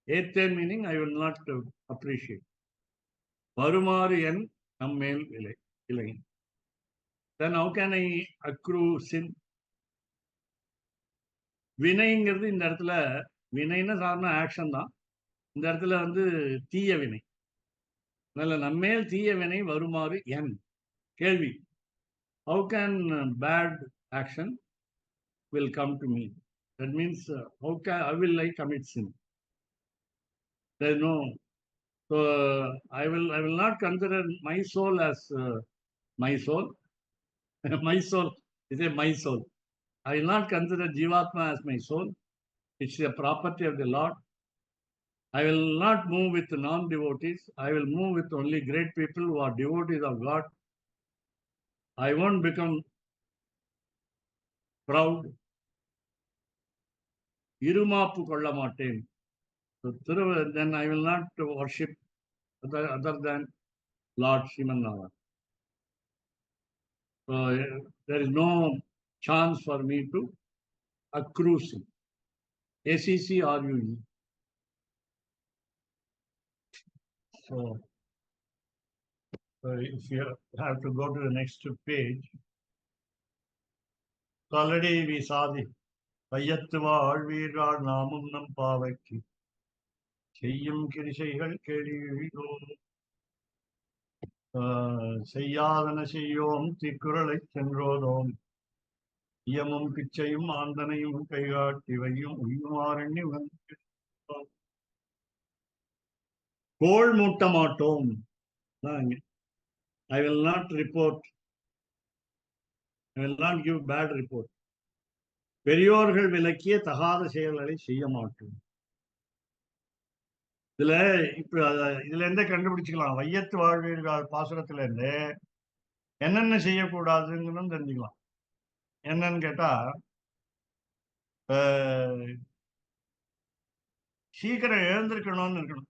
ஏத்தேன் meaning I will not appreciate. வருமாறு என் நம்மேல் இல்லை. Then how can I accrue sin? வினைங்கிறது இந்த இடத்துல, வினைன்னு சாதாரண ஆக்ஷன் தான், இந்த இடத்துல வந்து தீய வினை. அதனால நம்மேல் தீய வினை வருமாறு என் கேள்வி. How can bad action will come to me? That means how will I commit sin? There is no. So I will not consider my soul as my soul. My soul is my soul. I will not consider Jivatma as my soul. It's a property of the Lord. I will not move with non-devotees. I will move with only great people who are devotees of God. I won't become proud. இருமாப்பு கொள்ள மாட்டேன். So, then I will not worship other than Lord Srimannava. So, there is no chance for me to accrue him. ACCRUE. So, if you have to go to the next page, so already we saw the பையத்து வாழ்வீரால் நாமும் நம் பாவைக்கு செய்யும் கிரிசைகள் கேளீரோ செய்யாதன செய்யோம் திக்குறளை சென்றோதோம் இயமும் பிச்சையும் ஆந்தனையும் கைகாட்டி வையும் உய்யுமாறெண்ணி வந்து கோள் மூட்ட மாட்டோம். I will not report. I will not give bad report. பெரியோர்கள் விலக்கிய தகாத செயல்களை செய்ய மாட்டோம். இதுல இருந்தே கண்டுபிடிச்சுக்கலாம். வையத்து வாழ்வீர்கள் பாசுரத்துல இருந்து என்னென்ன செய்யக்கூடாதுன்னு தெரிஞ்சுக்கலாம். என்னன்னு கேட்டா, சீக்கிரம் எழுந்திருக்கணும்னு இருக்கணும்.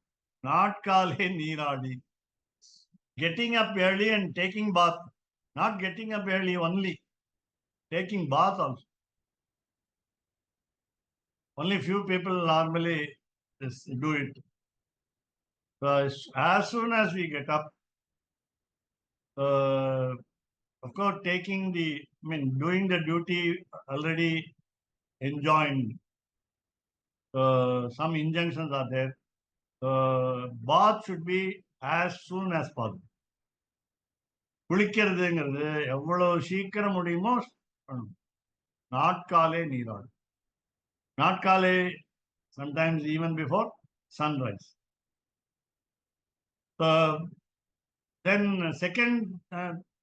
நாட்காலே நீராடி, getting up early and taking bath. Not getting up early only, taking bath also. Only few people normally do it. So as soon as we get up, of course, doing the duty already enjoined. Some injunctions are there. Bath should be as soon as possible. குளிக்கிறதுங்கிறது எவ்வளவு சீக்கிரம் முடியுமோ நாட்காலே நீராடு. நாட்காலே, sometimes even before sunrise. Then second,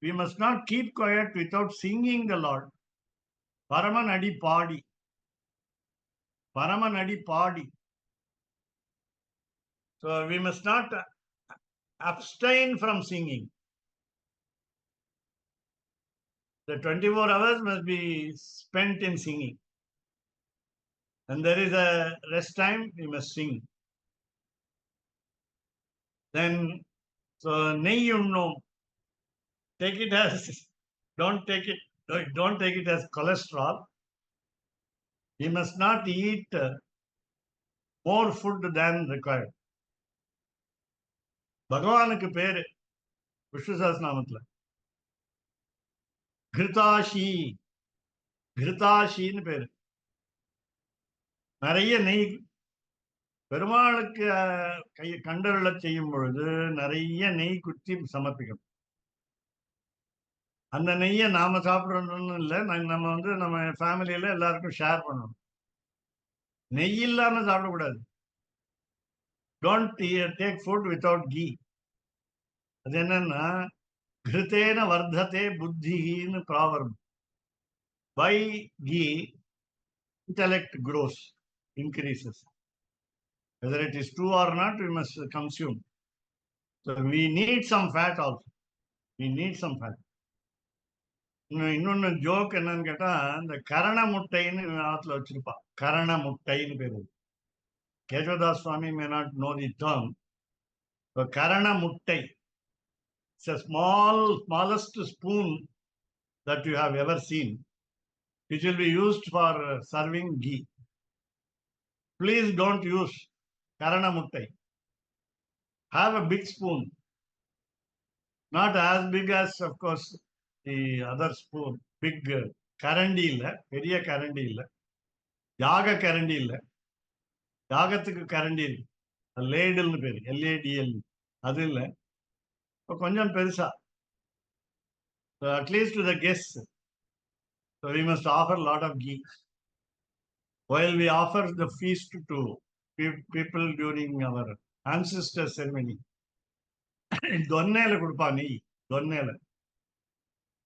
we must not keep quiet without singing the Lord. Paramanadi paadi. Paramanadi paadi. So we must not abstain from singing. The 24 hours must be spent in singing. And there is a rest time, we must sing. Then, so neyyunnum, take it as, don't take it as cholesterol. We must not eat more food than required. பகவானுக்கு பேரு விஷ்ணு சஹஸ்ரநாமத்துல கிருதாஷின்னு பேரு. நிறைய நெய் பெருமாளுக்கு கண்டருள செய்யும் பொழுது நிறைய நெய் குத்தி சமர்ப்பிக்கணும். அந்த நெய்யை நாம சாப்பிடணும்னு இல்லை, நம்ம நம்ம ஃபேமிலியில எல்லாருக்கும் ஷேர் பண்ணணும். நெய் இல்லாம சாப்பிடக்கூடாது. Don't take food without ghee. அது என்னன்னா, கிருத்தேன வர்த்ததே புத்தின்னு proverb. By ghee intellect grows, increases. Whether it is true or not, we must consume. So we need some fat also. We need some fat. இன்னொன்னு ஜோக் என்னன்னு கேட்டா, இந்த கரண முட்டைன்னு ஆத்துல வச்சிருப்பா. கரண முட்டைன்னு பேரு. கேசவதாஸ் சுவாமி may not know the term. So கரண முட்டை, it's a smallest spoon that you have ever seen, which will be used for serving ghee. Please don't use karana muttai. Have a big spoon. Not as big as, of course, the other spoon. Big karandi illa, periya karandi illa. Yaga karandi illa. Yagathukku karandi illa. Ladle nu peru, LADL. Adu illa. Konjam perusa. So at least to the guests. So we must offer a lot of ghee. While we offer the feast to people during our ancestor ceremony, donnela kuduppa nee, donnela.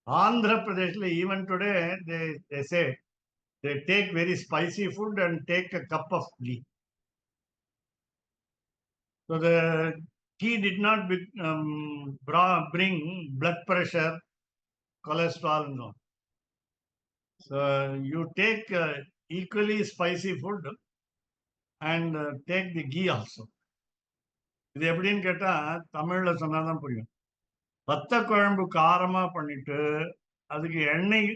Andhra Pradesh, even today, they say they take very spicy food and take a cup of ghee. So the ghee did not bring blood pressure, cholesterol, no. So you take equally spicy food and take the ghee also. இது எப்படின்னு கேட்டா தமிழ்ல சொன்னாதான் புரியும். வத்த குழம்பு காரமா பண்ணிட்டு அதுக்கு எண்ணெய்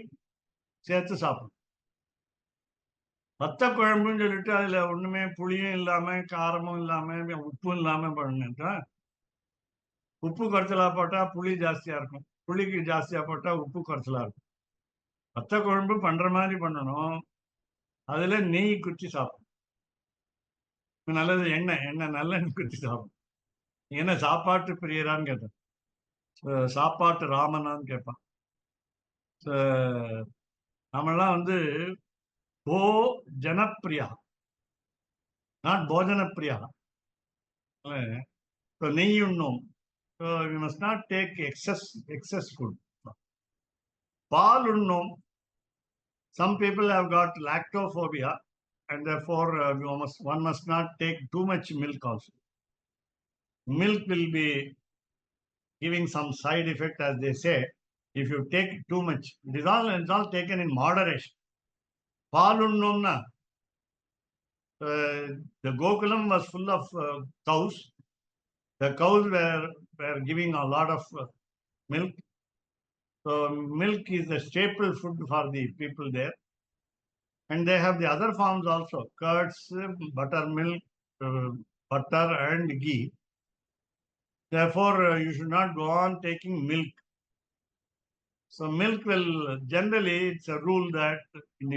சேர்த்து சாப்பிடும். வத்த குழம்புன்னு சொல்லிட்டு அதுல ஒண்ணுமே புளியும் இல்லாம காரமும் இல்லாம உப்பும் இல்லாம பண்ணிட்டா உப்பு குறைச்சலா போட்டா புளி ஜாஸ்தியா இருக்கும், புளிக்கு ஜாஸ்தியா போட்டா உப்பு குறைச்சலா இருக்கும். வத்த குழம்பு பண்ற மாதிரி பண்ணணும், அதுல நெய் குத்தி சாப்பிடும். நல்லது எண்ணெய் நல்லெண்ணெய் குத்தி சாப்பிடும். என்ன சாப்பாட்டு பிரியரான்னு கேட்டேன். சாப்பாட்டு ராமனான்னு கேட்பான். நம்மெல்லாம் வந்து ஓ ஜனப்பிரியா, நாட் போஜனப்பிரியா. நெய் உண்ணும். You must not take excess food. பால் உண்ணும். Some people have got lactophobia, and therefore one must not take too much milk also. Milk will be giving some side effect, as they say, if you take too much. It's all taken in moderation. Palunnumna, the Gokulam was full of cows. The cows were giving a lot of milk. So milk is the staple food for the people there. And they have the other forms also, curds, buttermilk, butter and ghee. Therefore, you should not go on taking milk. So milk will, generally, it's a rule that in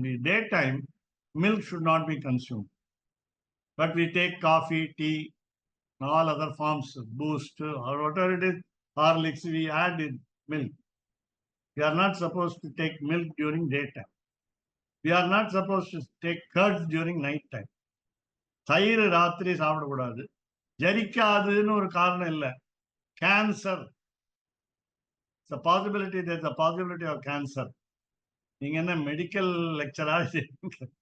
the daytime, milk should not be consumed. But we take coffee, tea, all other forms, Boost, or whatever it is, Horlicks, we add in milk. We are not supposed to take milk during daytime. We are not supposed to take curds during night time. தயிர் ராத்திரி சாப்பிடக்கூடாது. ஜரிக்காதுன்னு ஒரு காரணம் இல்லை. Cancer, there's a possibility of cancer. நீங்க என்ன medical லெக்சரா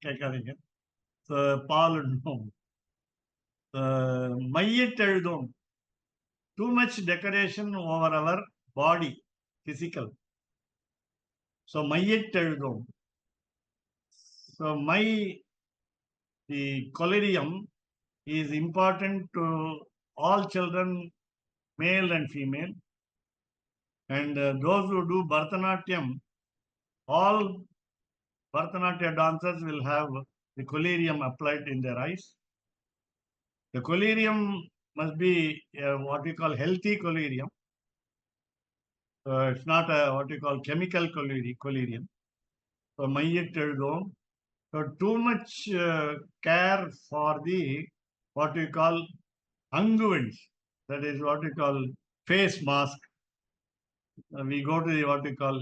கேட்காதீங்க. பால் உண்ணும். மையிட்டெழுதும். Too much decoration over our body, physical. So மையிட்டெழுதும். So the collyrium is important to all children, male and female. And those who do Bharatanatyam, all Bharatanatyam dancers will have the collyrium applied in their eyes. The collyrium must be what we call healthy collyrium. It's not what we call chemical collyrium. So மையிட்டெழுதும். So too much care for the what we call unguents, that is what we call face mask. We go to the what we call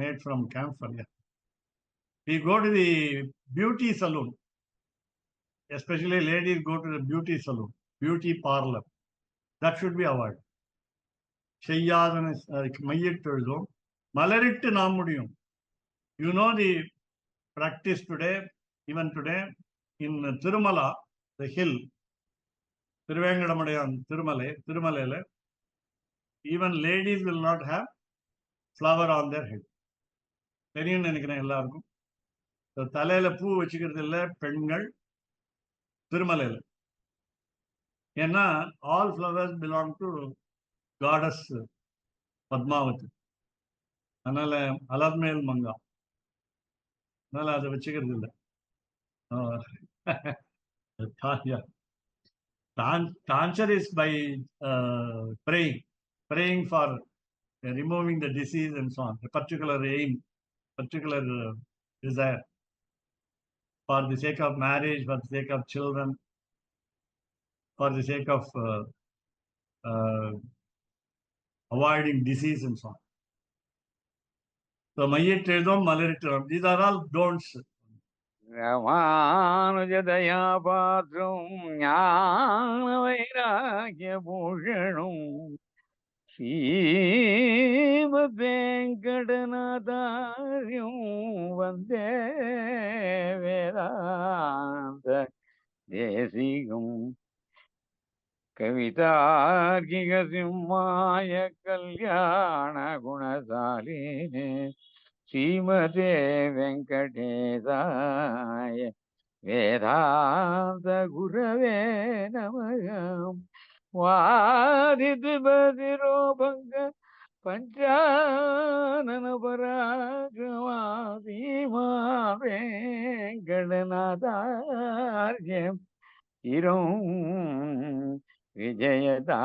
made from camphor. Yeah. We go to the beauty salon, especially ladies go to the beauty salon, beauty parlor. That should be avoided. செய்யாதன மையிட்டெழுதும். மலரிட்டு நாம் முடியும். You know the practice today, even today, in Tirumala, the hill, Tiruvengadamadayan, Tirumalayla, even ladies will not have flower on their head. தெரியும் நினைக்கிறேன் எல்லாருக்கும். தலையில பூ வச்சுக்கிறது இல்லை பெண்கள் திருமலையில. ஏன்னா all flowers belong to gods Padmavathi. அதனால அலர்மேல் மங்கா, அதனால அதை வச்சுக்கிறது இல்லை. The answer is by praying for removing the disease and so on, a particular aim, particular desire, for the sake of marriage, for the sake of children, for the sake of avoiding disease and so on. So மையிட்டெழுதும் மலரிட்டெழுதும், these are all don'ts. ராமானுஜதயா பாத்ரும் ஞான வைராகிய பூஷணும் ஸ்ரீமத் வெங்கடநாதாரியம் வந்தே வேதாந்த தேசிகம் கவிதார்க்கிக சிம்மாய கல்யாண குணசாலினே ஸ்ரீமதே வெங்கடேசாய வேதாந்த குரவே நமகம். வாதிபதிரோபங்க பஞ்சானன பராகமாதீமா வெங்கடநாதார்யம் இரும் விஜயதா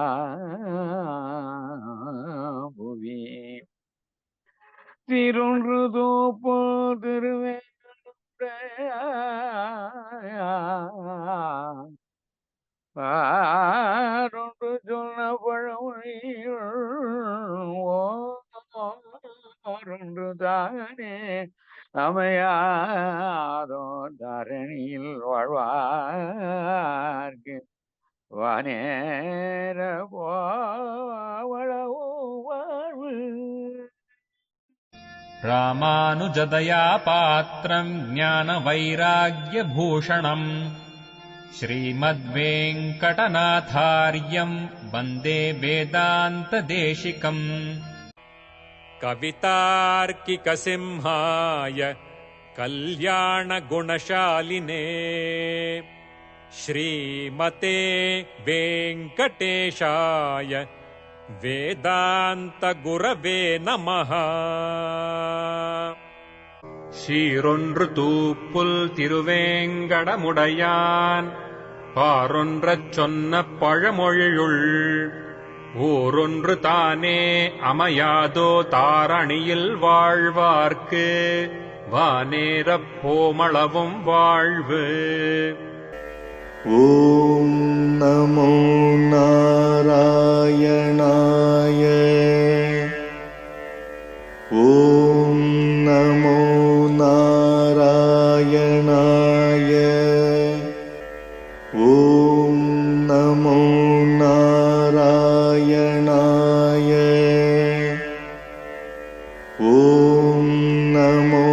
புவி திருன்று தோப்போ பாரொன்று சொன்ன பழமொழியொன்று தானே அமையாதோ தரணியில் வாழ்வார்க்கு வானேர போவளவு வாழ்வு. ராமானுஜதயா பாத்திரம் ஞானவைராக்யபூஷணம் ஸ்ரீமத்வேங்கடநாதார்யம் வந்தே வேதாந்ததேசிகம். कवितार्किकसिंहाय कल्याणगुणशालिने श्रीमते वेङ्कटेशाय वेदान्तगुरवे नमः. சீரொன்று தூப்புல் திருவேங்கடமுடையான் பாரொன்றச் சொன்ன பழமொழியுள் ஊரொன்று தானே அமையாதோ தாரணியில் வாழ்வார்க்கு வானேரப் போமளவும் வாழ்வு. ஓம் நமோ நாராயணாய. ஓம் நமோ நாராயணாய. ஓம் நமோ நாராயணாய. ஓம் நமோ